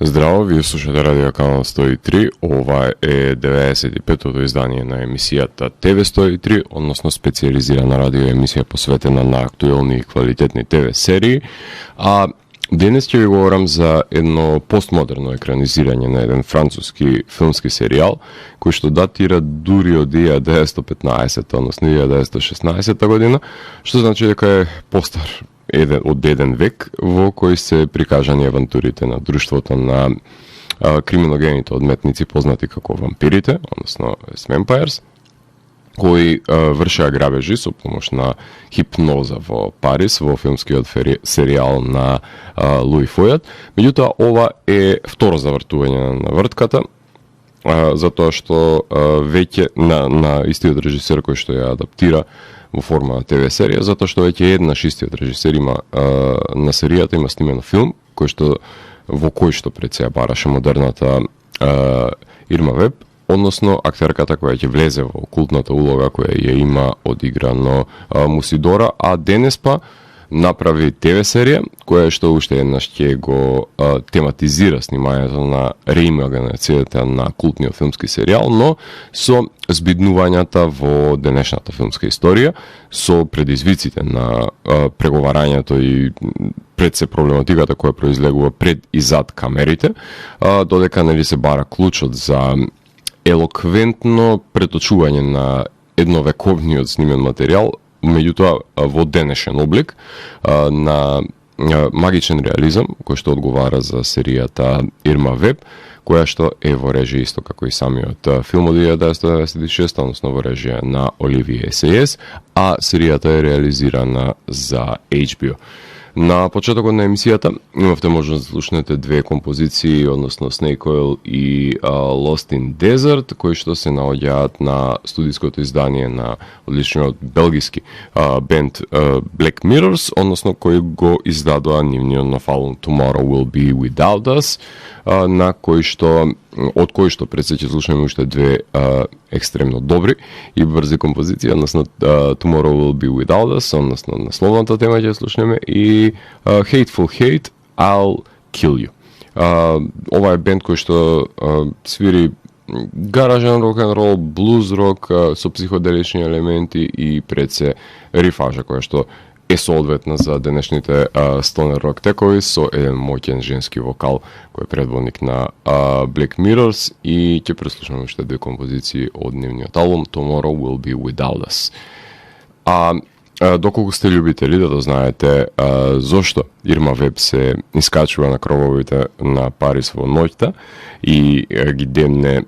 Здраво, вие слушате Радио Канал 103, ова е 95-тото издание на емисијата ТВ 103, односно специализирана радио емисија посветена на актуелни и квалитетни ТВ серии, а денес ќе ви говорам за едно постмодерно екранизирање на еден француски филмски серијал, кој што датира дури од 1915, односно 1916 година, што значи дека е постар од еден век, во кој се прикажани авантурите на друштвото на криминогените одметници познати како вампирите, односно Vampires, кои вршеа грабежи со помош на хипноза во Париз, во филмскиот серијал на Луи Фојат. Меѓутоа, ова е второ завртување на вртката, затоа што веќе на истиот режисер кој што ја адаптира во форма на ТВ серија, затоа што веќе еднаш истиот режисер има на серијата има снимено филм во кој што пред сега бараше модерната Ирма Веб, односно актерката која ќе влезе во култната улога која ја има одиграно Мусидора, а денес па направи ТВ серија која што уште еднаш ќе го тематизира снимањето на реимагинацијата на култниот филмски серијал, но со збиднувањата во денешната филмска историја, со предизвиците на преговарањето и пред се проблематиката која произлегува пред и зад камерите, додека нели се бара клучот за елоквентно преточување на едновековниот снимен материјал, меѓутоа во денешен облик на магичен реализам, кој што одговара за серијата Ирма Веб, која што е во режија исто како и самиот филм од 1996, односно во режија на Оливие Есејес, а серијата е реализирана за HBO. На почетокот на емисијата имавте можност да слушнете две композиции, односно Snake Oil и Lost in Desert, кои што се наоѓаат на студиското издание на одличниот белгиски бенд Black Mirrors, односно кој го издадоа нивниот нов албум Tomorrow Will Be Without Us, од кој што пред се ќе слушаме уште две екстремно добри и брзи композиции, односно Tomorrow Will Be Without Us, односно насловната тема ќе слушнеме, и Hateful Hate, I'll Kill You. Ова е бенд кој што свири гаражен рок-н-рол, блуз рок со психоделични елементи и пред се рифажа која што е соодветна за денешните стонер рок текови со еден моќен женски вокал кој е предводник на Black Mirrors, и ќе преслушаме уште две композиции од нивниот албум Tomorrow Will Be Without Us. Доколку сте љубители да знаете зошто Ирма Веб се искачува на крововите на Париз во ноќта и ги демне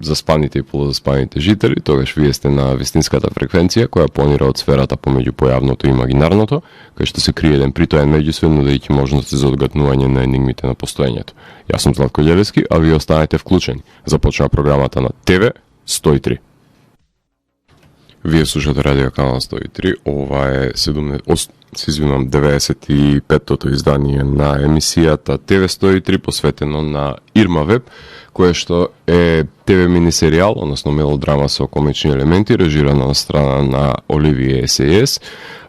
заспаните и полузаспаните жители, тогаш вие сте на вистинската фреквенција која планира од сферата помеѓу појавното и имагинарното, кај што се крие еден притоен меѓусвет, нудејќи можности за одгатнување на енигмите на постоењето. Јас сум Златко Ѓелевски, а вие останете вклучени. Започна програмата на ТВ 103. Вие слушате Радио Канал 103, ова е 95-тото издание на емисијата ТВ 103 посветено на Ирма Веб, кое што е ТВ мини-серијал, односно мелодрама со комични елементи, режирана на страна на Оливие Есејес.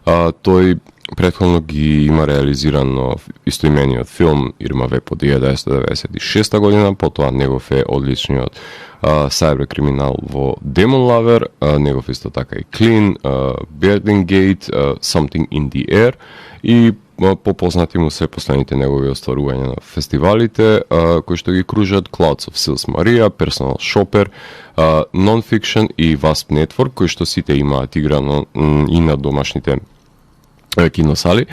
Тој претходно ги има реализирано истоимениот филм Ирма Веб од 1996 година, потоа негов е одличниот Cyberкриминал во Demon Lover, негов исто така и Clean, Burning Gate, Something in the Air, и попознати му се последните негови остварувања на фестивалите, кои што ги кружат Clouds of Sils Maria, Personal Shopper, Non-Fiction и Wasp Network, кои што сите имаат играно и на домашните киносали.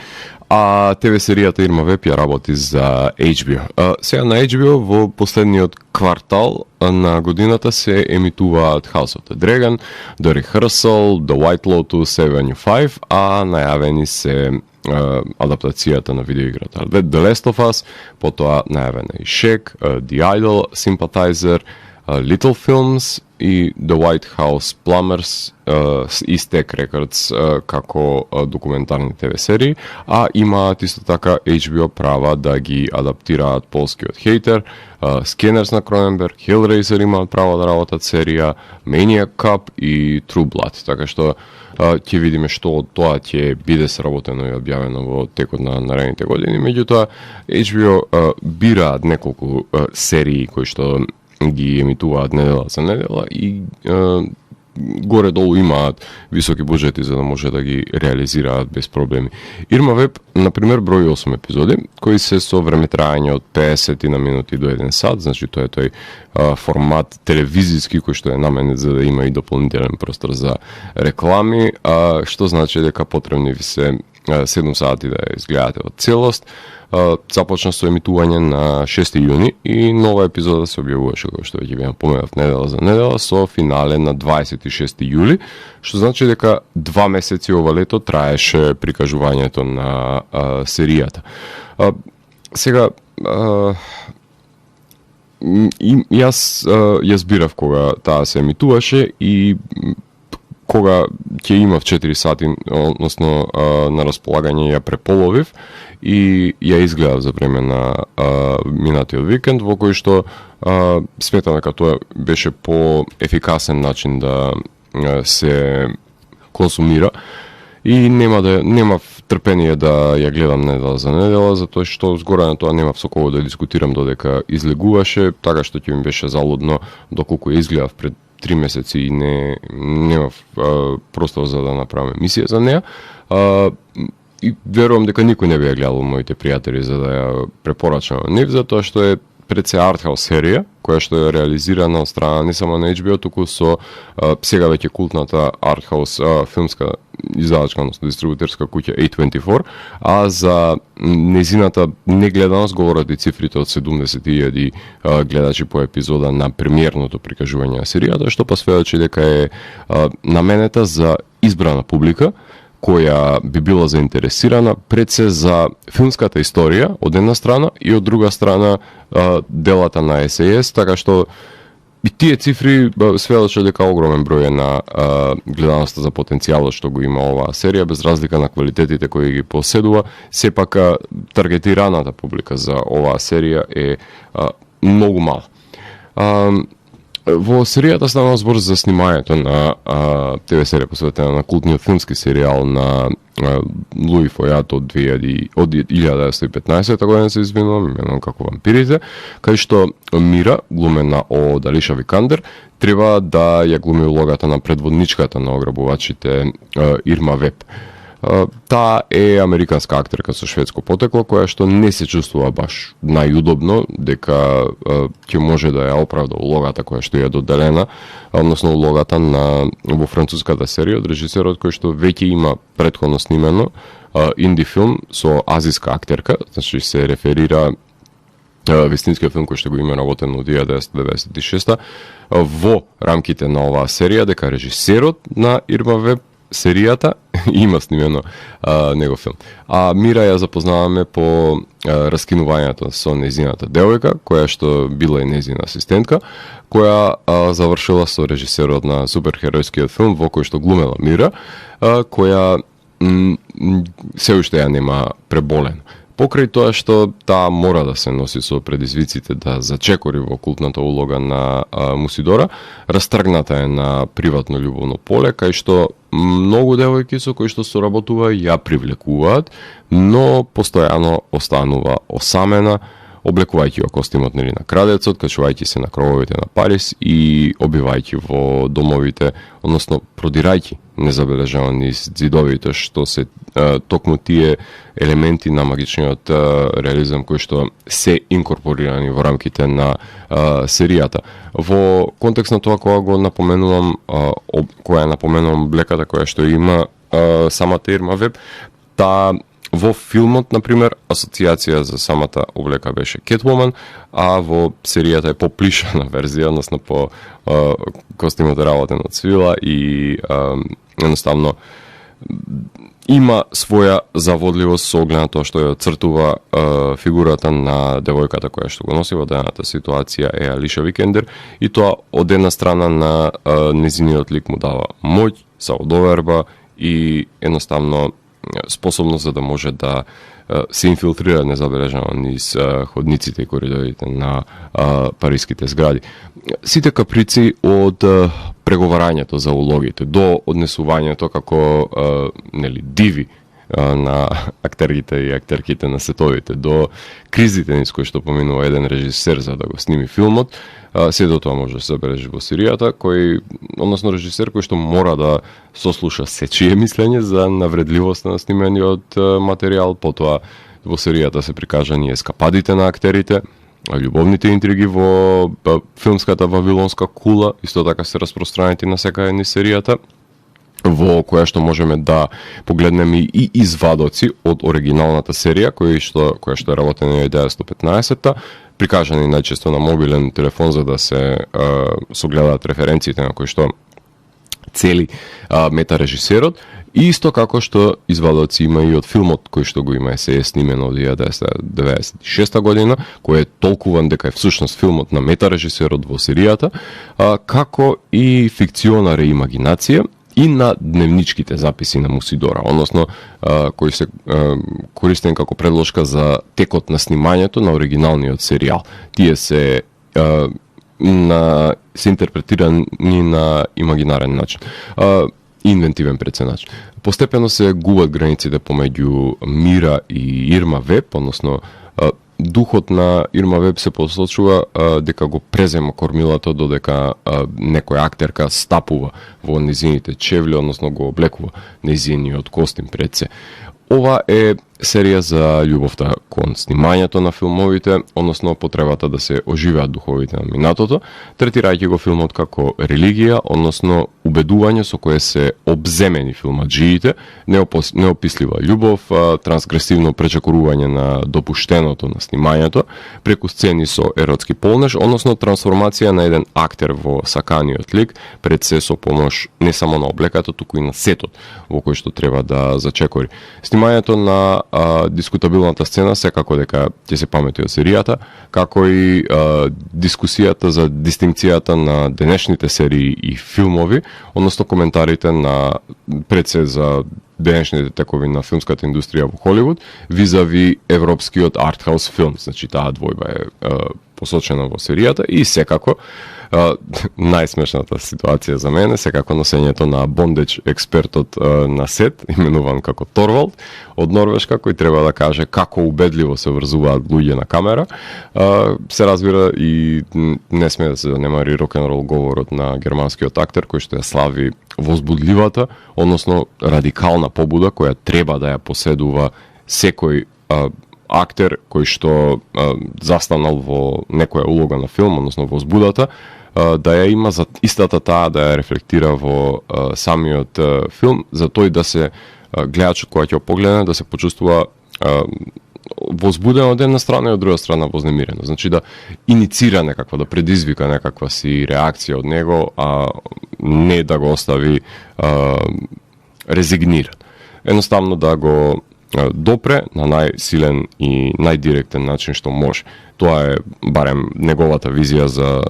А ТВ серијата Ирма Веб ја работи за HBO. Сега на HBO во последниот квартал на годината се емитуваат House of the Dragon, The Rehearsal, The White Lotus, Avenue 5, а најавени се адаптацијата на видеоиграта The Last of Us, потоа најавена и Shaq, The Idol, Sympathizer, Little Films и The White House Plumbers и Stack Records како документарни ТВ серии, а имаат исто така HBO права да ги адаптираат полскиот Hater, Scanners на Cronenberg, Hellraiser имаат право да работат серија, Maniac Cop и True Blood, така што ќе видиме што од тоа ќе биде сработено и објавено во текот на наредните години. Меѓутоа, HBO бираат неколку серии кои што ги емитуваат недела за недела и горе-долу имаат високи буџети за да може да ги реализираат без проблеми. Ирма Веб, например, брои 8 епизоди, кои се со време трајање од 50 на минути до 1 сат, значи тоа е тој формат телевизиски кој што е наменет за да има и дополнителен простор за реклами, што значи дека потребни ви се 7 сати да ја изгледате од целост. Започна со емитување на 6 јуни и нова епизода се објавуваше, кој што ќе беам поминав недела за недела, со финале на 26 јули, што значи дека 2 месеци ова лето траеше прикажувањето на серијата. Сега, јас бирав кога таа се емитуваше и кога ќе имав 4 сати, односно на располагање ја преполовив и ја изгледав за време на минатиот викенд, во кој што сметам дека тоа беше по-ефикасен начин да се консумира и немав трпение да ја гледам недела за недела, затоа што згора на тоа немав со кого да дискутирам додека излегуваше, така што ќе ми беше залудно доколку ја изгледав пред 3 месеци и немав простор за да направам емисија за неа. И верувам дека никој не би ја гледал моите пријатели за да ја препорачам нив, затоа што е пред се артхаус серија, која што е реализирана од страна не само на HBO, туку со сега веќе култната артхаус филмска издавачка, односно дистрибутерска куќа A24, а за незината негледаност говорат и цифрите од 70.000 гледачи по епизода на премиерното прикажување на серијата, што па сведочи дека е наменета за избрана публика, која би била заинтересирана пред се за филмската историја од една страна и од друга страна делата на SAS, така што и тие цифри сведочат дека огромен број е на гледаноста за потенцијалот што го има оваа серија, без разлика на квалитетите кои ги поседува, сепак таргетираната публика за оваа серија е многу мала. Во серијата стана збор за снимањето на ТВ серија посветена на култниот филмски серијал на Луи Фојат од 1915 година, се извинувам, именувам како вампирите, кај што Мира, глумена од Алиша Викандер, треба да ја глуми улогата на предводничката на ограбувачите Ирма Веб. Таа е американска актерка со шведско потекло, која што не се чувствува баш најудобно дека ќе може да ја оправда улогата која што ја доделена, односно улогата во француската серија од режисерот кој што веќе има претходно снимено инди филм со азиска актерка, значи се реферира вистинскиот филм кој што го има работено од 1996 во рамките на оваа серија, дека режисерот на Ирма Веб серијата има снимено негов филм. А Мира ја запознаваме по раскинувањето со незината девојка, која што била и незина асистентка, која завршила со режисерот на суперхеројскиот филм во кој што глумела Мира, која се уште ја нема преболено. Покрај тоа што таа мора да се носи со предизвиците да зачекори во култната улога на Мусидора, растргната е на приватно љубовно поле, кај што многу девојки со кои што соработува ја привлекуваат, но постојано останува осамена, облекувајќи ја костимот на крадецот, качувајќи се на крововите на Париз и обивајќи во домовите, односно продирајќи незабележано низ ѕидовите, што се токму тие елементи на магичниот реализам кои што се инкорпорирани во рамките на серијата. Во контекст на тоа која го напоменувам, која напоменувам блеката која што има самата Ирма Веб, таа во филмот, например, асоциација за самата облека беше Catwoman, а во серијата е поплишана верзија, односно по костимот работен од свила и едноставно има своја заводливост со оглед на тоа што ја цртува фигурата на девојката која што го носи во дената ситуација е Алиша Викендер, и тоа од една страна на незиниот лик му дава моќ, самодоверба и едноставно способност за да може да се инфилтрира незабележано низ ходниците и коридорите на париските згради. Сите каприци од преговарањето за улогите до однесувањето како диви на актерите и актерките на сетовите, до кризите низ кои што поминува еден режисер за да го сними филмот, се до тоа може да се забележи во серијата, односно режисер кој што мора да сослуша сечие мислење за навредливост на снимениот материјал, потоа во серијата се прикажани ескападите на актерите, љубовните интриги во филмската вавилонска кула, исто така се распространети на секаде низ серијата, во која што можеме да погледнеме и извадоци од оригиналната серија, која што е работена на 1915-та, прикажани најчесто на мобилен телефон за да се согледаат референциите на кои што цели метарежисерот, и исто како што извадоци има и од филмот кој што го има се е снимен од 1996 година, кој е толкуван дека е всушност филмот на метарежисерот во серијата, како и фикциона реимагинација и на дневничките записи на Мусидора, односно кои се користени како предложка за текот на снимањето на оригиналниот серијал. Тие се интерпретирани на имагинарен начин, инвентивен начин. Постепено се губат границите помеѓу Мира и Ирма Веб, односно духот на Ирма Веб се посочува дека го презема кормилото додека некоја актерка стапува во незините чевли, односно го облекува незиниот костим пред се. Ова е серија за љубовта кон снимањето на филмовите, односно потребата да се оживеат духовите на минатото, третирајќи го филмот како религија, односно убедување со кое се обземени филмаджиите, неопислива љубов, трансгресивно пречекорување на допуштеното на снимањето, преку сцени со еротски полнеж, односно трансформација на еден актер во саканиот лик, пред се со помош не само на облеката, туку и на сетот во кој што треба да зачекори. Снимањето на дискутабилната сцена секако дека ќе се памети од серијата, како и дискусијата за дистинкцијата на денешните серии и филмови, односно коментарите на пред се за денешните текови на филмската индустрија во Холивуд, визави европскиот артхаус филм, значи таа двојба е посочена во серијата и секако најсмешната ситуација за мене секако носењето на бондеж експертот на сет, именуван како Торвалд, од Норвешка, кој треба да каже како убедливо се врзуваат луѓе на камера. Се разбира и не сме да се занемари рок-н-рол говорот на германскиот актер кој што ја слави возбудливата, односно радикална побуда која треба да ја поседува секој актер кој што застанал во некоја улога на филм, односно во возбудата, да ја има за истата таа да ја рефлектира во самиот филм, за тој да се гледачот кој ќе погледне да се почувствува возбудено од една страна и од друга страна вознемирено. Значи да иницира некаква, да предизвика некаква си реакција од него, а не да го остави резигниран. Едноставно да го допре на најсилен и најдиректен начин што може. Тоа е барем неговата визија за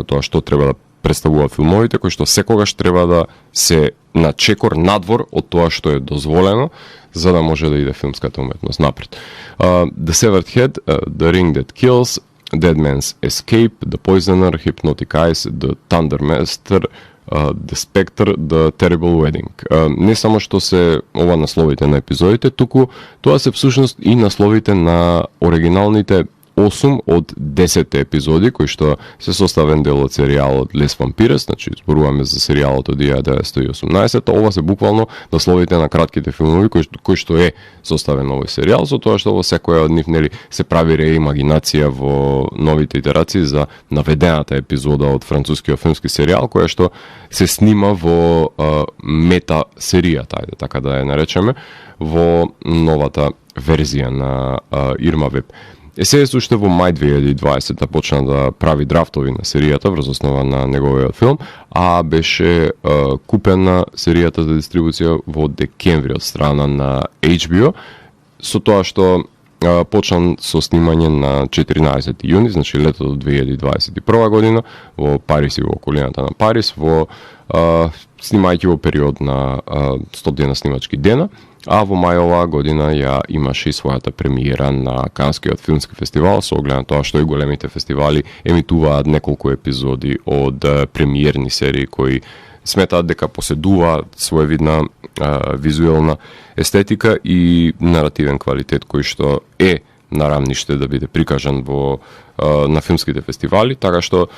тоа што треба да представуваат филмовите, кои што секогаш треба да се на чекор надвор од тоа што е дозволено, за да може да иде филмската уметност напред. The Severed Head, The Ring That Kills, Dead Man's Escape, The Poisoner, Hypnotic Eyes, The Thundermaster, The Spectre, The Terrible Wedding. Не само што се ова насловите на епизодите, туку тоа се всушност и насловите на оригиналните 8 од 10 епизоди кои што се составен дел од серијалот Les Vampires, значи зборуваме за серијалот од 1918, ова се буквално насловите на кратките филмови кои што е составен овој серијал, со тоа што во секоја од нив нели се прави реимагинација во новите итерации за наведената епизода од францускиот филмски серијал која што се снима во мета серијата, ајде така да ја наречеме, во новата верзија на Ирма Веб. СС уште во мај 2020 почна да прави драфтови на серијата врз основа на неговиот филм, а беше купена серијата за дистрибуција во декември од страна на HBO, со тоа што почна со снимање на 14 јуни, значи летото 2021 година, во Париз и во околината на Париз, во снимајќи во период на 100 дена снимачки дена, а во мај оваа година ја имаше и својата премиера на Канскиот филмски фестивал, со оглед на тоа што и големите фестивали емитуваат неколку епизоди од премиерни серии кои сметаат дека поседуваат своевидна визуелна естетика и наративен квалитет кој што е на рамниште да биде прикажан на филмските фестивали, така што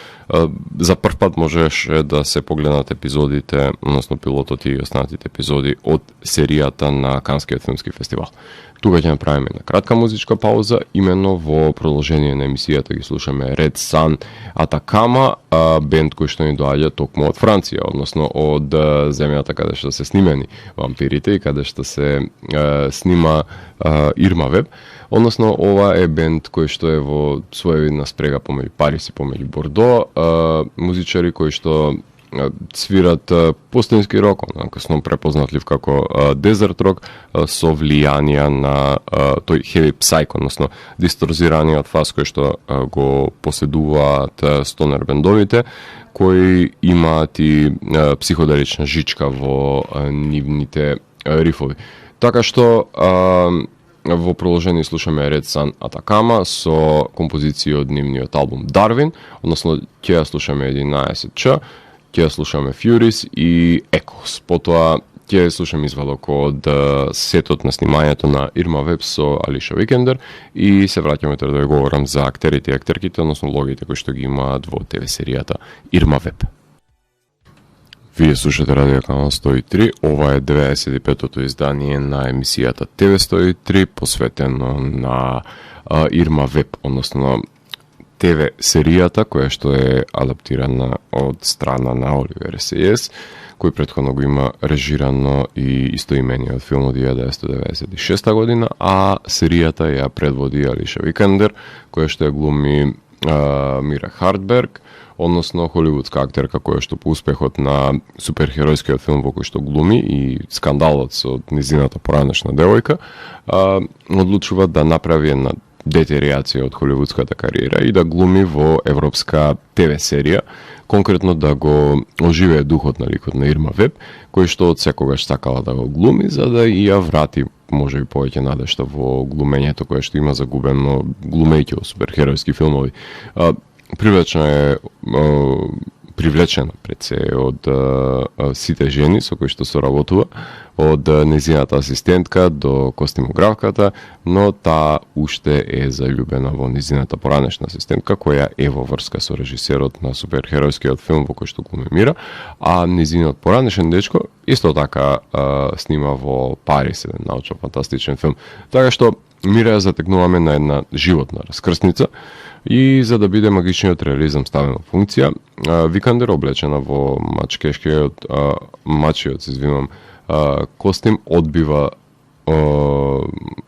за прв пат можеше да се погледнат епизодите, односно пилотот и останатите епизоди од серијата на Канскиот филмски фестивал. Тука ќе направиме една кратка музичка пауза, именно во продолжение на емисијата ги слушаме Red Sun Atacama, бенд кој што ни доаѓа токму од Франција, односно од земјата каде што се снимени вампирите и каде што се снима Ирма Веб. Односно, ова е бенд кој што е во своевидна спрега помеѓу Париз и помеѓу Бордо, музичари кои што свират пустински рок, касно препознатлив како дезерт рок, со влијанија на тој heavy psych, односно дисторзираниот фаз кој што го поседуваат стонер бендовите, кои имаат и психоделична жичка во нивните рифови. Така што во продолжение слушаме Red Sun Atacama со композиција од нивниот албум Darwin, односно ќе ја слушаме 11Ч, ќе ја слушаме Furies и Echoes. Потоа ќе ја слушаме извадок од сетот на снимањето на Ирма Веб со Алиша Викендер и се враќаме да ја говорам за актерите и актерките, односно логите кои што ги имаат во ТВ серијата Ирма Веб. Вие слушате Радио Канал 103, ова е 95-тото издание на емисијата ТВ 103, посветено на Ирма Веб, односно ТВ серијата која што е адаптирана од страна на Оливер Сејес, кој претходно го има режирано и истоимениот филм од 1996 година, а серијата ја предводи Алиша Викендер, која што ја глуми Мира Хартберг, односно холивудска актерка која што по успехот на суперхеројскиот филм во кој што глуми и скандалот со низината поранешна девојка, одлучува да направи една детеријација од холивудската кариера и да глуми во европска ТВ серија, конкретно да го оживее духот на ликот на Ирма Веб, кој што од секогаш сакала да го глуми, за да и ја врати можеби повеќе надежта во глумењето кое што има загубено глумејќи во суперхеројски филмови. Привлечена пред се од сите жени со кои што соработува, од незината асистентка до костимографката, но таа уште е заљубена во незината поранешна асистентка, која е во врска со режисерот на суперхеројскиот филм во кој што го мемира, а незиниот поранешен дечко исто така снима во Париз, еден научно-фантастичен филм. Така што Мира ја затекнуваме на една животна раскрсница и за да биде магичниот реализам ставен во функција, Викандер облечена во мачиот костим одбива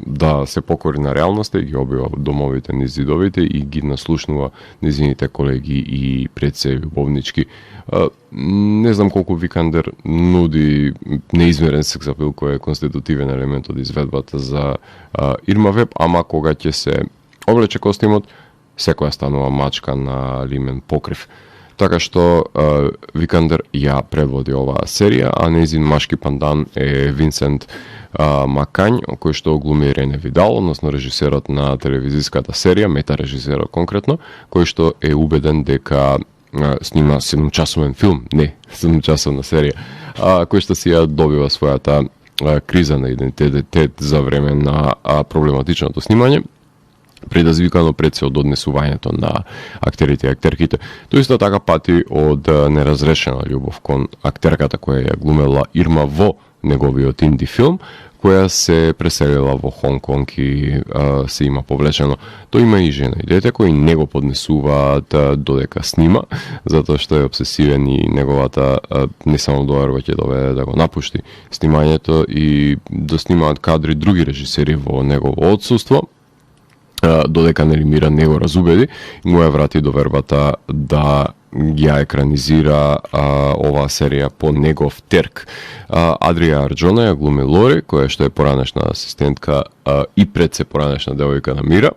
да се покори на реалноста и ги обива домовите низ зидовите и ги наслушнува незините колеги и пред се љубовнички. Не знам колку Викандер нуди неизмерен секс апил кој е конститутивен елемент од изведбата за Ирма Веб, ама кога ќе се облече костимот, секоја станува мачка на лимен покрив. Така што Викандер ја предводи оваа серија, а нејзин машки пандан е Винсент Макањ, кој што глуми Рене Видал, односно режисерот на телевизиската серија, мета-режисерот конкретно, кој што е убеден дека снима 7-часовен филм, не 7-часовна серија, кој што си ја добива својата криза на идентитет за време на проблематичното снимање, предизвикано пред се од однесувањето на актерите и актерките. Тој исто така пати од неразрешена љубов кон актерката која ја глумела Ирма во неговиот инди филм, која се преселила во Хонг Конг и се има повлечено. Тој има и жена и дете кои не го поднесуваат додека снима, затоа што е обсесивен и неговата не само доверба ќе доведе да го напушти снимањето и да снимаат кадри други режисери во негово отсуство, додека Мира не го разубеди и му ја врати довербата да ја екранизира оваа серија по негов терк. Адрија Арџона ја глуми Лори, која што е поранешна асистентка и пред се поранешна девојка на Мира.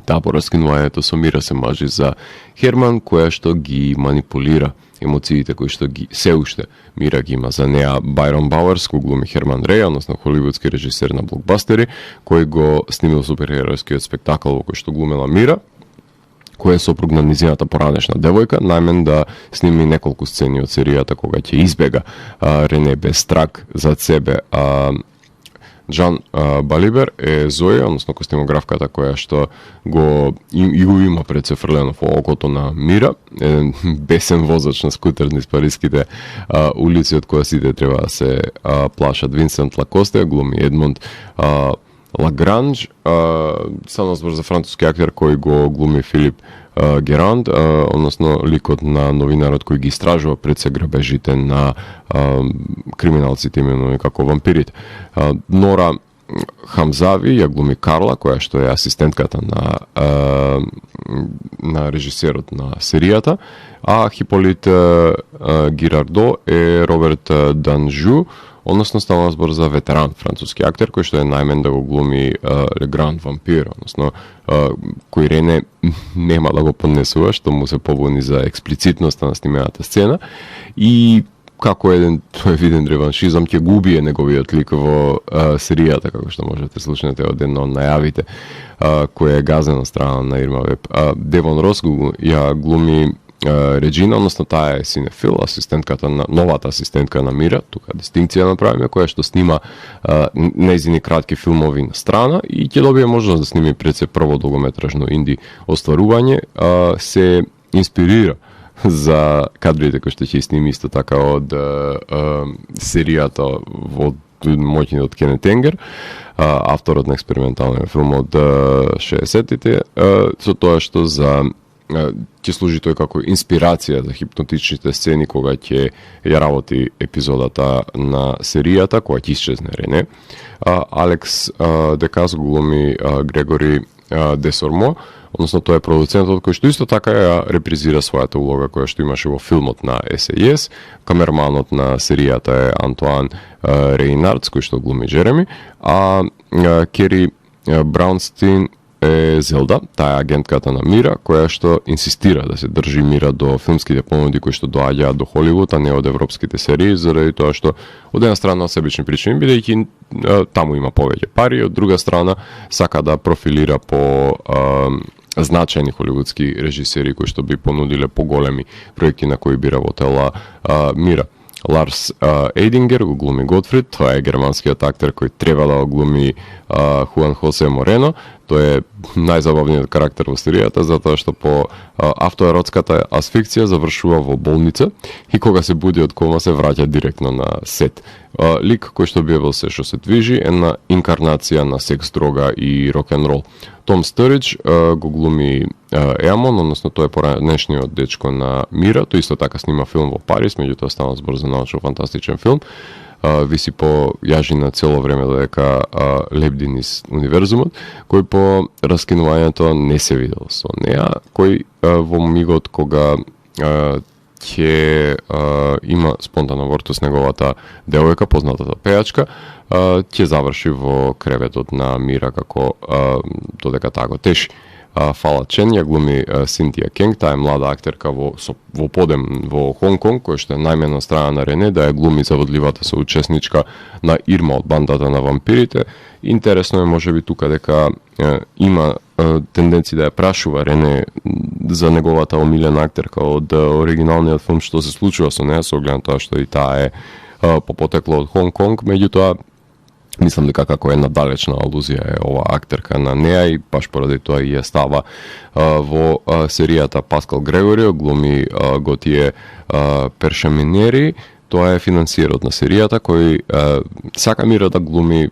Таа по раскинувањето со Мира се мажи за Херман, која што ги манипулира емоциите кои што ги се уште Мира ги има за неа. Байрон Бауерс го глуми Херман Реј, односно холивудски режисер на блокбастери, кој го снимил суперхеројскиот спектакл во кој што глумела Мира, која е сопруг на низината поранешна девојка, најмен да сними неколку сцени од серијата кога ќе избега Рене без страк зад себе. Джан Балибер е Зоја, односно костимографката која што го има пред се фрлено во окото на Мира, бесен возач на скутер низ париските улици од која сите треба да се плашат. Винсент Лакосте глуми Едмонд Лагранж, само збор за француски актер кој го глуми Филип Геранд, односно ликот на новинарот кој ги истражува пред се грабежите на криминалците именувани како вампирите. Нора Хамзави ја глуми Карла, која што е асистентката на режисерот на серијата, а Хиполит Гирардо е Роберт Данжу, односно става збор за ветеран француски актер кој што е најмен да го глуми Гранд Вампир, односно кој Рене нема да го поднесува, што му се побуни за експлицитноста на снимената сцена и како еден виден реваншизам ќе го убие неговиот лик во серијата, како што можете слушнете од едно од најавите која е газена страна на Ирма Веб. Девон Рос ја глуми Реджина, односно таа е синефил, асистентката на новата асистентка на Мира, тука дистинкција направиме, која што снима нејзини кратки филмови на страна и ќе добие можност да сними пред се прво долгометражно инди остварување, се инспирира за кадрите кои што ќе сними исто така од серијата во моќниот Кенет Енгер, авторот на експерименталниот филм од 60-тите, со тоа што ќе служи тој како инспирација за хипнотичните сцени кога ќе ја работи епизодата на серијата, која ќе исчезне Рене. Алекс Декас глуми Грегори Десормо, односно тој е продуцентот кој што исто така ја репризира својата улога која што имаше во филмот на САС. Камерманот на серијата е Антуан Рейнардс, кој што глуми Джереми, а Кери Браунстин е Зелда, таа е агентката на Мира, која што инсистира да се држи Мира до филмските понуди кои што доаѓаат до Холивуд, а не од европските серии, заради тоа што од една страна себични причини, бидејќи таму има повеќе пари, од друга страна сака да профилира по значајни холивудски режисери кои што би понудиле поголеми проекти на кои би работела Мира. Ларс Ейдингер го глуми Готфрид, тоа е германскиот актер кој треба да го глуми Хуан Хосе Морено. Тој е најзабавниот карактер во серијата, затоа што по автоеротската асфикција завршува во болница и кога се буди од кома се враќа директно на сет. Лик кој што биевал се што се движи е на инкарнација на секс, дрога и рок-н-рол. Том Стъридж го глуми Еамон, односно тој е поранешниот дечко на Мира, тој исто така снима филм во Париз, меѓутоа стана збор за научно-фантастичен филм. Виси по јажина цело време додека лебди низ универзумот, кој по раскинувањето не се видел со неа, кој во мигот кога ќе има спонтан абортус неговата девојка, познатата пејачка, ќе заврши во креветот на Мира како додека таа го теши. Фала Чен ја глуми Синтија Кенг, таа е млада актерка во подем во Хонг Конг, која што е најмена страна на Рене, да ја глуми заводливата соучесничка на Ирма од бандата на вампирите. Интересно е можеби тука дека има тенденција да ја прашува Рене за неговата омилена актерка од оригиналниот филм што се случува со неа, со оглед на тоа што и таа е по потекло од Хонг Конг, меѓутоа мислам дека како една далечна алузија е ова актерка на неа и баш поради тоа и ја става во серијата Паскал Грегорио, глуми Готие Першаминери. Тоа е финансиерот на серијата кој сака Мира да глуми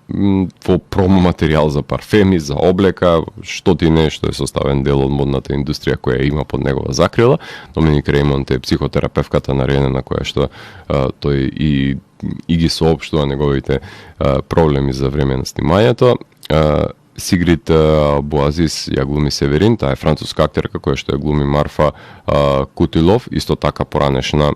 во промо материјал за парфеми, за облека, што ти не, што е составен дел од модната индустрија која има под негова закрила. Доминик Реймонд е психотерапевката на Рене, на која што тој и ги соопштува неговите проблеми за време на снимањето. Сигрид Буазис ја глуми Северин, таа е француска актерка која што ја глуми Марфа Кутилов, исто така поранешна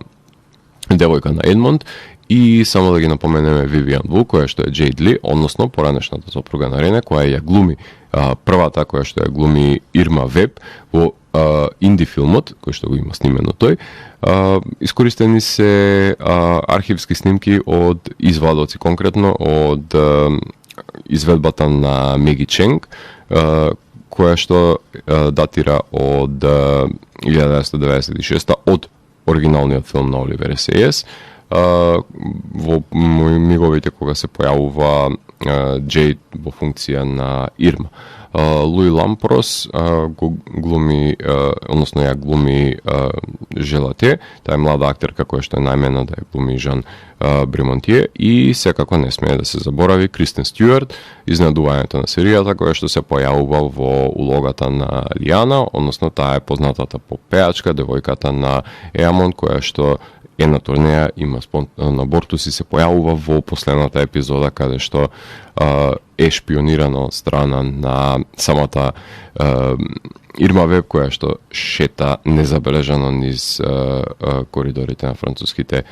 девојка на Едмонд. И само да ги напоменеме Вивиан Ву, која што е Джейд Ли, односно поранешната сопруга на Рене, која ја глуми првата која што ја глуми Ирма Веб во инди филмот, кој што го има снимено тој, искористени се архивски снимки од извадоци, конкретно од изведбата на Меги Ченг, која што датира од 1996 од оригиналниот филм на Оливер Есејес, во миговите кога се појавува Джейд во функција на Ирма. Луи Лампрос го глуми, односно ја глуми Желате, таа е млада актерка која што е најмена да ја глуми Жан Бремонтие, и секако не смее да се заборави Кристен Стюарт, изненадувањето на серијата која што се појавува во улогата на Лиана, односно таа е познатата попеачка, девојката на Еамон, која што една турнеја има на абортус и се појавува во последната епизода каде што е шпионирано од страна на самата Ирма Веб, која што шета незабележано низ коридорите на француските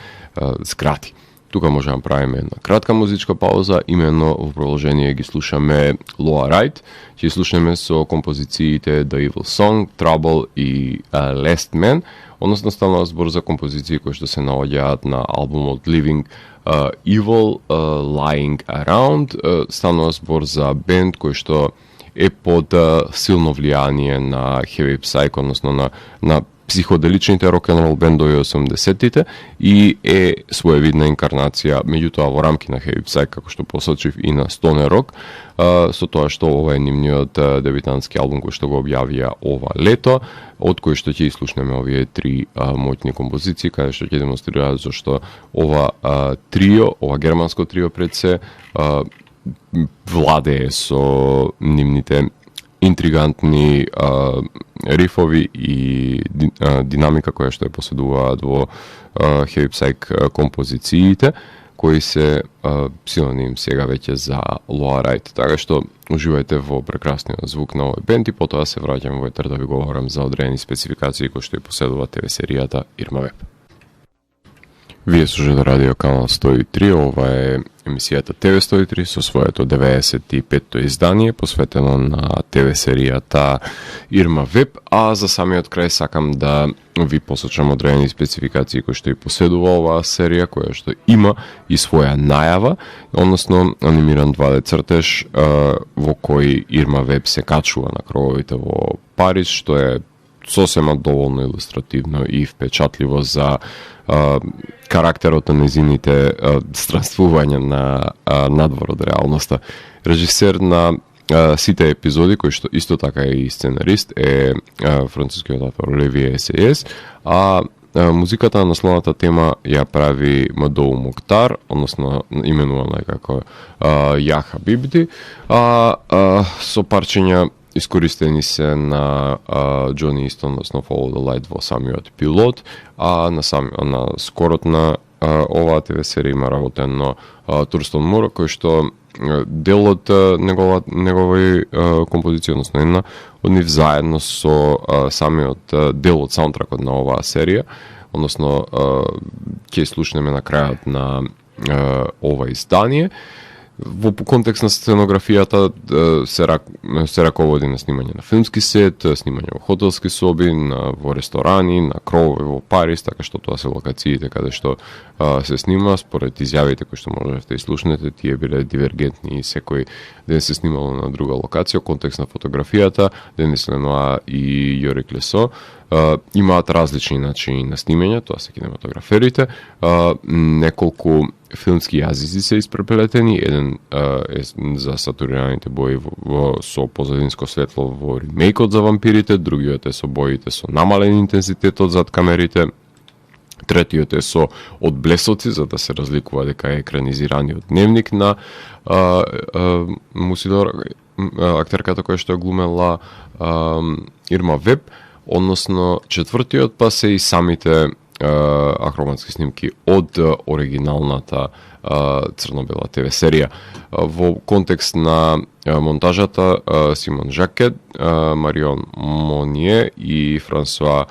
згради. Тука можеме да правиме една кратка музичка пауза, именно во продолжение ги слушаме Лоа Райт, ќе слушаме со композициите The Evil Song, Trouble и Last Man, односно станува збор за композиции кои што се наоѓаат на албумот Living Evil, Lying Around. Станува збор за бенд кој што е под силно влијание на heavy psych, односно на психоделичните рок-н-рол бендови 80-тите и е своевидна инкарнација, меѓутоа во рамки на heavy psych, како што посочив, и на стоner рок, со тоа што ова е нивниот дебитантски албум кој што го објавија ова лето, од кој што ќе слушнеме овие три моќни композиции, каде што ќе демонстрираат зашто ова трио, ова германско трио пред се, владее со нивните интригантни рифови и динамика која што ја поседуваат во heavy psych композициите, кои се синоним сега веќе за Лоа Райт. Така што уживајте во прекрасниот звук на овој бенд и потоа се враќам во етер да ви говорам за одредени спецификации кои што ја поседува ТВ серијата Ирма Веб. Вие слушате радио канал 103, ова е емисијата ТВ 103 со своето 95-то издание посветено на ТВ серијата Ирма Веб, а за самиот крај сакам да ви посочам одредени спецификации кои што и поседува оваа серија, која што има и своја најава, односно анимиран 2D цртеж во кој Ирма Веб се качува на крововите во Париз, што е сосема доволно илустративно и впечатливо за карактерот на незините странствувања на надвор од реалноста. Режисер на сите епизоди, кој што исто така е и сценарист, е францускиот автор Оливие Есејес, а музиката на насловната тема ја прави Мадоу Мухтар, односно именувана како Ја Хабибди, со парчења искористени се на Джони Истон, односно Follow the Light во самиот пилот, а на скорот на оваа ТВ серија има работено Турстон Мур, кој што дел од негови композиција, односно една од нив заедно со самиот дел од саундтракот на оваа серија, односно ќе слушнеме на крајот на ова издание. Во контекст на сценографијата се раководи на снимање на филмски сет, снимање во хотелски соби, во ресторани, на кровови во Париз, така што тоа се локациите каде што се снима. Според изјавите кои што можете да слушнете, тие биле дивергентни и секој ден се снимало на друга локација. Контекст на фотографијата, Денис Леноа и Јорик Лесо имаат различни начини на снимање, тоа се кинематограферите. Неколку филмски јазици се испреплетени, еден е за сатурираните бои со позадинско светло во ремейкот за вампирите, другиот е со боите со намален интензитет од зад камерите, третиот е со одблесоци, за да се разликува дека е екранизираниот дневник на Мусидор, актерката која што е глумела Ирма Веб, односно четвртиот па се и самите акроматски снимки од оригиналната црно-бела ТВ серија. Во контекст на монтажата Симон Жакет, Марион Моние и Франсуа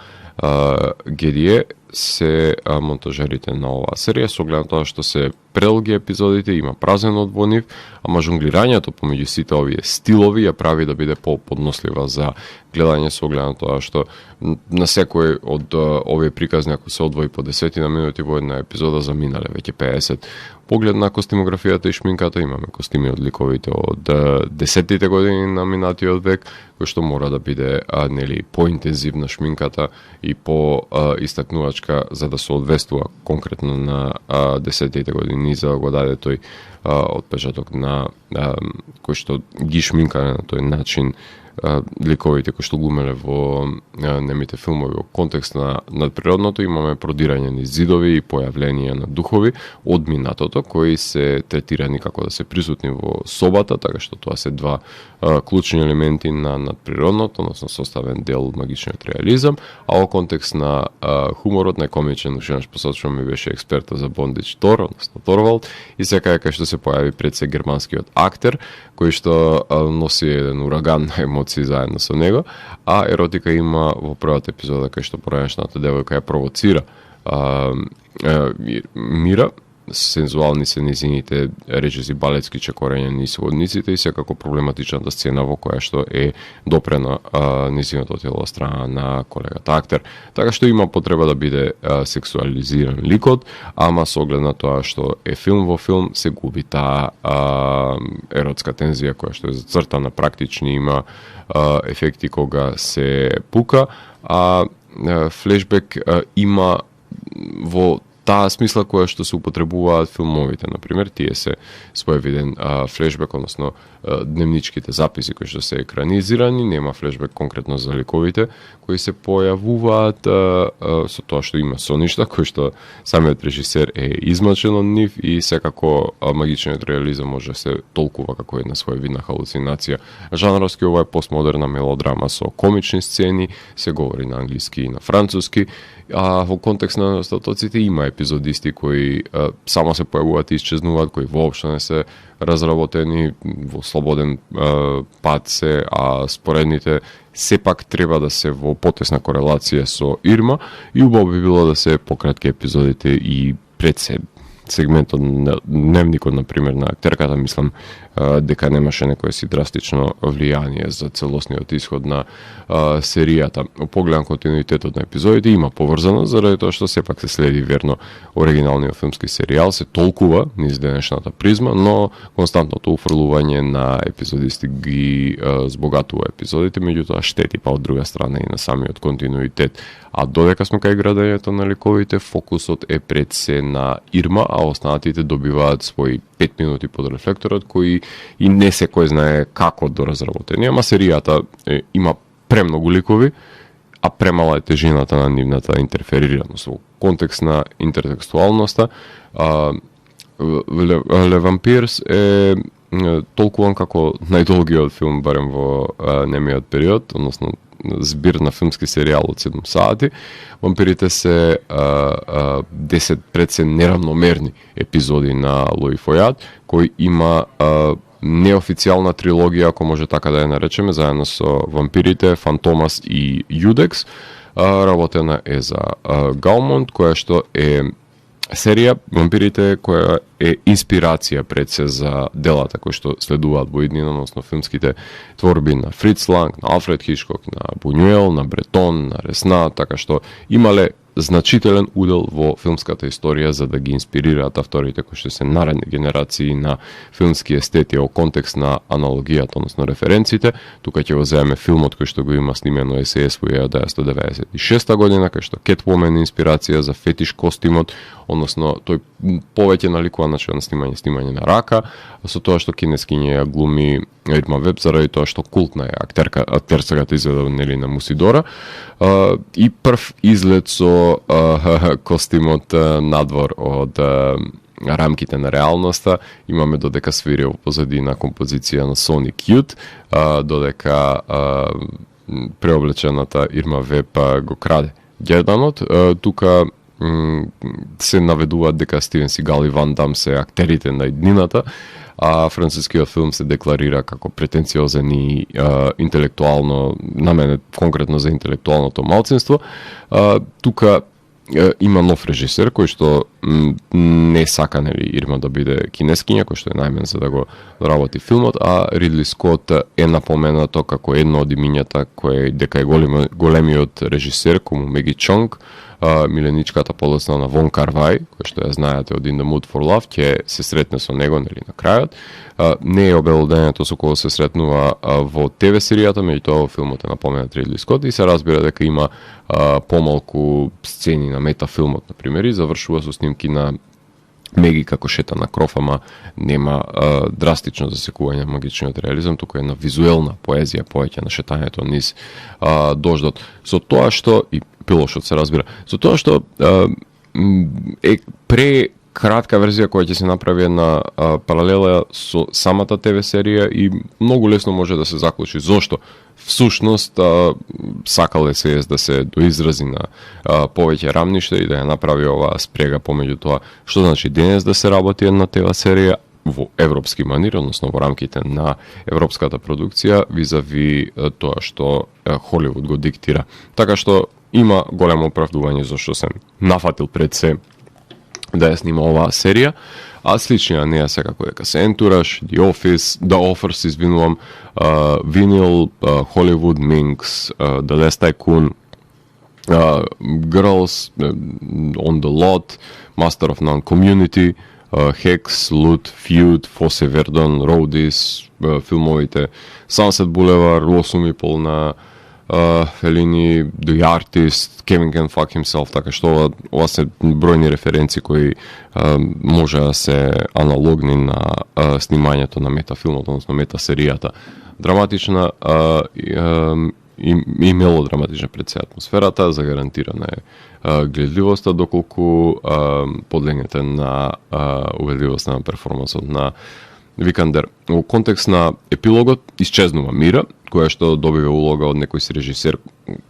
Гедие се монтажерите на оваа серија, со оглед на тоа што се предолги епизодите, има празен од во нив, ама жонглирањето помеѓу сите овие стилови ја прави да биде поподнослива за гледање со оглед на тоа што на секој од овие приказни, ако се одвои по 10 минути во една епизода, заминале веќе 50. Поглед на костимографијата и шминката, имаме костими од ликовите од 10-тите години на минатиот век, кој што мора да биде нели поинтензивна шминката и по истакнувачка за да се одвестува конкретно на 10-тите години, за да го даде тој отпечаток на кој што ги шминка на тој начин ликовите кои што глумеле во немите филмови. Во контекст на надприродното имаме продирање низ зидови и појавление на духови од минатото кои се третирани како да се присутни во собата, така што тоа се два клучни елементи на надприродното, односно составен дел од магичниот реализам, а во контекст на хуморот најкомичен, уште посочувам, ми беше експерта за Бондич Тор, односно Торвалд, и секај кај што се појави пред се германскиот актер кој што носи еден ураган на емоции заедно со него, а еротика има во првата епизода кај што поранешната девојка ја провоцира Мира, сензуални се низините речиси балетски чекорење низ водниците и секако проблематичната сцена во која што е допрена низиното тело од страна на колегата актер. Така што има потреба да биде сексуализиран ликот, ама со оглед на тоа што е филм во филм се губи таа еротска тензија која што е зацртана, практични, има ефекти кога се пука, а флешбек има во таа смисла која што се употребуваат филмовите. Например, тие се своевиден флешбек, односно дневничките записи кои што се екранизирани, нема флешбек конкретно за ликовите кои се појавуваат со тоа што има соништа, кои што самиот режисер е измачен од нив и секако магичниот реализам може се толкува како една своевидна халуцинација. Жанровски ова е постмодерна мелодрама со комични сцени, се говори на англиски и на француски, а во контекст на статоците има епизодисти кои само се појавуваат и исчезнуваат, кои воопшто не се разработени, во слободен пат се, а споредните сепак треба да се во потесна корелација со Ирма и убаво би било да се пократки епизодите и пред се сегментот на дневникот, например, на актерката, мислам дека немаше некое си драстично влијание за целосниот исход на серијата. Погледам континуитетот на епизодите, има поврзано, заради тоа што сепак се следи верно оригиналниот филмски серијал, се толкува низ денешната призма, но константното уфрлување на епизодисти ги збогатува епизодите, меѓутоа штети па од друга страна и на самиот континуитет. А додека сме кај градењето на ликовите, фокусот е пред се на Ирма, а останатите добиваат своји 5 минути под рефлекторот, кои и не секој знае како доразработени. Ама серијата има премногу ликови, а премала е тежината на нивната интерферираност. Во контекст на интертекстуалноста, Le Vampires е толкуван како најдолгиот филм, барем во немиот период, односно збир на филмски серијал од 7 сати. Вампирите се 10 пред се неравномерни епизоди на Луи Фојат, кој има неофицијална трилогија, ако може така да ја наречеме, заедно со Вампирите, Фантомас и Јудекс. Работена е за Гаумонт, која што е серија Вампирите која е инспирација пред се за делата кои што следуваат во иднина, односно филмските творби на Фриц Ланг, на Алфред Хичкок, на Бунјуел, на Бретон, на Ресна, така што имале значителен удел во филмската историја за да ги инспирираат авторите кои што се наредни генерации на филмски естети во контекст на аналогијата, односно референците. Тука ќе го земеме филмот кој што го има снимено СС во 1996 година, кај што Кетвумен е инспирација за фетиш костимот, односно тој повеќе наликува начин на снимање на рака, со тоа што кинескиња ја глуми Ирма Веб, заради тоа што култна е актерската изведа нели на Мусидора, и прв излет со костимот надвор од рамките на реалноста. Имаме додека свири во позадина композиција на Sonic Youth, додека преоблечената Ирма Веб го краде Герданот. Тука се наведуваат дека Стивен Сигал и Ван Дам се актерите на иднината, а францускиот филм се декларира како претенциозен и интелектуално, на мене конкретно за интелектуалното малцинство. Тука има нов режисер кој што не сака нели Ирма да биде кинескиња, кој што е најмен за да го работи филмот, а Ридли Скот е напоменато како едно од имињата кој дека е големиот режисер кому Меги Чонг, миленичката полесна на Вон Кар-вај, кој што ја знаете од In the Mood for Love, ќе се сретне со него нели на крајот. Не е обелодењето со кого се сретнува во ТВ серијата, меѓутоа во филмот е напоменат Ридли Скот и се разбира дека има помалку сцени на метафилмот, на пример, и завршува со снимки на Меги како шета на кров, ама нема драстично засекување на магичниот реализам, туку една визуелна поезија повеќе на шетањето низ дождот. Со тоа што и пилошот се разбира, со тоа што е кратка верзија која ќе се направи на паралела со самата ТВ серија и многу лесно може да се заклучи зошто всушност сакал СС да се доизрази на повеќе рамништа и да ја направи оваа спрега помеѓу тоа што значи денес да се работи една ТВ серија во европски манир, односно во рамките на европската продукција визави тоа што Холивуд го диктира. Така што има големо оправдување зашто се нафатил пред се да ја снима оваа серија, а слични на неја секако дека се Entourage, The Office, извинувам, Vinyl, Hollywood Minx, The Last Tycoon, Girls, On the Lot, Master of None, Community, Hex, Loot, Feud, Fosse Verdon, Roadies, филмовите Sunset Boulevard, Лосум и пол на Фелини, The Artist, Kevin Can Fuck Himself, така што ова се бројни референции кои може да се аналогни на снимањето на метафилмот, односно метасеријата. Драматична и мелодраматична пред се атмосферата, загарантирана е гледливоста, доколку подлегнете на убедливоста на перформансот на Викандер. Во контекст на епилогот исчезнува Мира, која што добива улога од некој си режисер,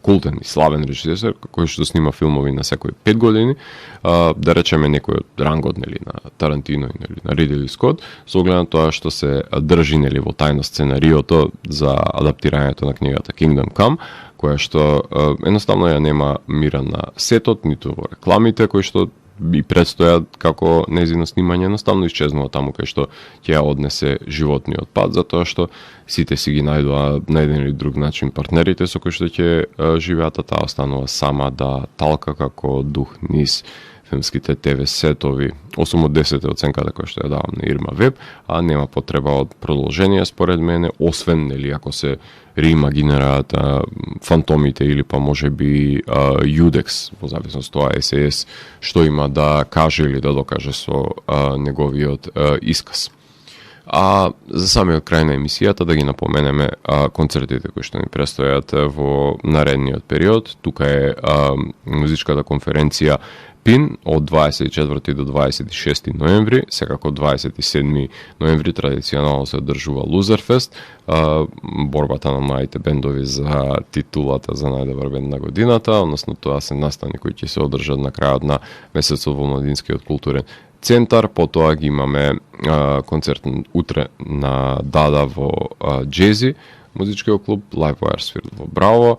култен и славен режисер, кој што снима филмови на секој 5 години, да речеме некој од рангот нели на Тарантино и нели на Ридли Скот, со оглед на тоа што се држи нели во тајна сценариото за адаптирањето на книгата Kingdom Come, која што едноставно ја нема Мира на сетот, ниту во рекламите кои што и предстојат како нејзино снимање, едноставно исчезнува таму кај што ќе ја однесе животниот пат, затоа што сите си ги најдоа на еден или друг начин партнерите со кои што ќе живеат, а таа останува сама да талка како дух низ филмските ТВ сетови. 8 од 10 е оценката која што ја давам на Ирма Веб, а нема потреба од продолжение според мене, освен нели ако се реимагинираат фантомите или па можеби Юдекс, во зависност тоа СС што има да каже или да докаже со неговиот исказ. А за самиот крај на емисијата да ги напоменеме концертите кои што ни престојат во наредниот период. Тука е музичката конференција ПИН од 24 до 26 ноември, секако 27 ноември традиционално се одржува Лузерфест, борбата на младите бендови за титулата за најдобар бенд на годината, односно тоа се настани кои ќе се одржат на крајот на месецот во Младинскиот културен центар. Потоа ги имаме концерт утре на Дада во Джези, музичкиот клуб, Livewire свират во Браво,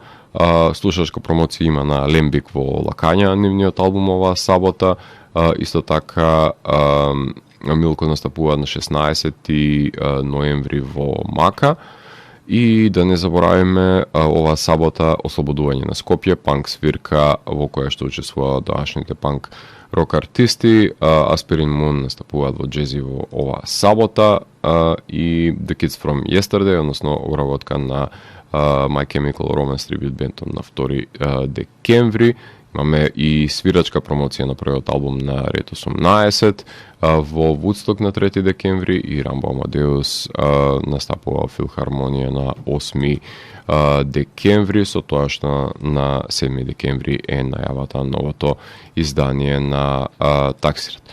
слушачка промоција има на Лембик во Лакања, нивниот албум оваа сабота, исто така Милко настапува на 16 ноември во Мака. И да не заборавиме оваа сабота ослободување на Скопје, панк свирка во која што учествуваат доашните панк рок артисти. Aspirin Moon настапуваат во Джези во оваа сабота и The Kids from Yesterday, односно обработка на My Chemical Romance Tribute Band на 2 декември. Имаме и свирачка промоција на првиот албум на Ред 18 во Вудсток на 3 декември и Рамбо Амадеус настапува Филхармонија на 8 декември, со тоа што на 7 декември е најавата новото издание на Таксират.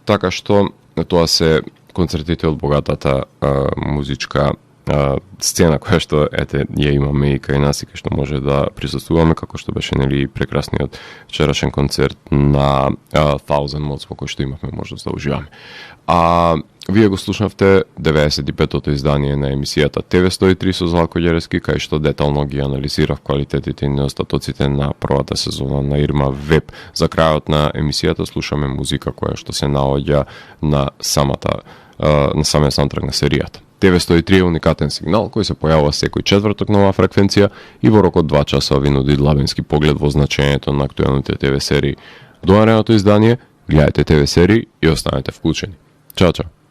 Така што тоа се концертите од богатата музичка сцена која што ја имаме и кај нас и кај што може да присуствуваме, како што беше нели прекрасниот вчерашен концерт на Thousand Mods во кој што имавме можност да уживаме. Вие го слушнавте 95-тото издание на емисијата ТВ103 со Златко Ѓеревски, кај што детално ги анализирав квалитетите и недостатоците на првата сезона на Ирма Веб. За крајот на емисијата слушаме музика која што се наоѓа на самиот саундтрак на серијата. ТВ103 е уникатен сигнал кој се појавува секој четврток на оваа фреквенција и во рок од 2 часа ви нуди длабенски поглед во значењето на актуелните ТВ серии. До наредното издание, гледајте ТВ серии и останете вклучени. Чао, чао!